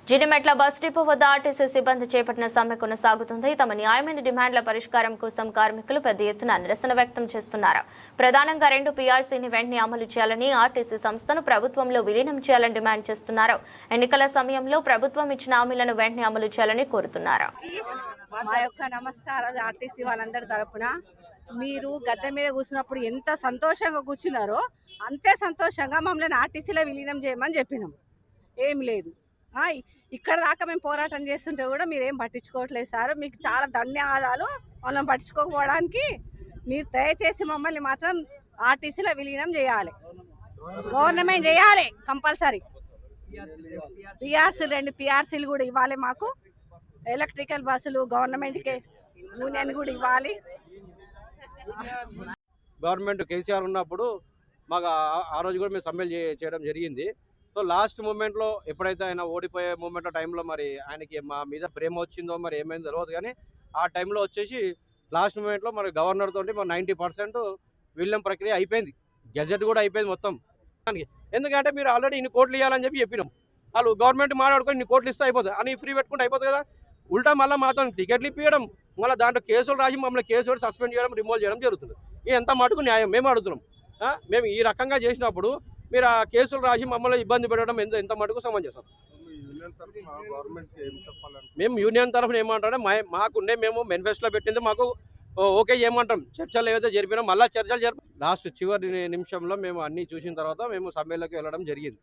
Jeedimetla bus depot వద్ద RTC సిబ్బంది చేపట్టిన సమ్మె కొనసాగుతుంది. తమ న్యాయమైన డిమాండ్ల పరిష్కారం కోసం కార్మికులు పెద్ద ఎత్తున నిరసన వ్యక్తం చేస్తున్నారు. ప్రధానంగా 2 పీఆర్సీని వెంటనే అమలు చేయాలని, ఆర్టీసీ సంస్థను ప్రభుత్వంలో విలీనం చేయాలని డిమాండ్ చేస్తున్నారు. ఎన్నికల సమయంలో ప్రభుత్వం ఇచ్చిన హామీలను వెంటనే అమలు చేయాలని కోరుతున్నారు. మా యొక్క నమస్కారాలు ఆర్టీసీ వాళ్ళందరి తరపున. మీరు గద్దె మీద కూర్చున్నప్పుడు ఎంత సంతోషంగా కూర్చున్నారో అంతే సంతోషంగా మమ్మల్ని ఆర్టీసీలో విలీనం చేయమని చెప్పినాం. ఏం లేదు, ఇక్కడ దాకా మేము పోరాటం చేస్తుంటే కూడా మీరేం పట్టించుకోవట్లేదు సార్. మీకు చాలా ధన్యవాదాలు మనం పట్టించుకోకపోవడానికి. మీరు దయచేసి మమ్మల్ని మాత్రం ఆర్టీసీలో విలీనం చేయాలి, గవర్నమెంట్ చేయాలి కంపల్సరీ. పిఆర్సీలు 2 పిఆర్సీలు కూడా ఇవ్వాలి మాకు. ఎలక్ట్రికల్ బస్సులు గవర్నమెంట్కి యూనియన్ కూడా ఇవ్వాలి. గవర్నమెంట్ కేసీఆర్ ఉన్నప్పుడు మాకు ఆ రోజు కూడా మేము సమ్మెలు చేయడం జరిగింది. సో లాస్ట్ మూమెంట్లో ఎప్పుడైతే ఆయన ఓడిపోయే మూమెంట్ టైంలో మరి ఆయనకి మా మీద ప్రేమ వచ్చిందో మరి ఏమైందో తెలియదు, కానీ ఆ టైంలో వచ్చేసి లాస్ట్ మూమెంట్లో మరి గవర్నర్ తోటి మరి 90% విలీనం ప్రక్రియ అయిపోయింది. గెజెట్ కూడా అయిపోయింది మొత్తం. ఎందుకంటే మీరు ఆల్రెడీ ఇన్ని కోట్లు ఇవ్వాలని చెప్పినాం. వాళ్ళు గవర్నమెంట్ మాట్లాడుకొని ఇన్ని కోట్లు ఇస్తే అయిపోతుంది అని ఫ్రీ పెట్టుకుంటే అయిపోతుంది కదా. ఉల్టా మళ్ళీ మాతో టికెట్లు ఇప్పించడం, మళ్ళీ దాంట్లో కేసులు రాసి మమ్మల్ని కేసు సస్పెండ్ చేయడం, రిమూవ్ చేయడం జరుగుతుంది. ఇది ఎంత మటుకు న్యాయం మేము అడుగుతున్నాం. మేము ఈ రకంగా చేసినప్పుడు మీరు ఆ కేసులు రాసి మమ్మల్ని ఇబ్బంది పెట్టడం ఎంత మటుకు సమంజసం? మేము యూనియన్ తరఫున ఏమంటారంటే మాకున్నే మేము మేనిఫెస్టోలో పెట్టింది మాకు ఓకే చేయమంటాం. చర్చలు ఏవైతే జరిపినా మళ్ళీ చర్చలు లాస్ట్ చివరి నిమిషంలో మేము అన్నీ చూసిన తర్వాత మేము సమ్మెలోకి వెళ్ళడం జరిగింది.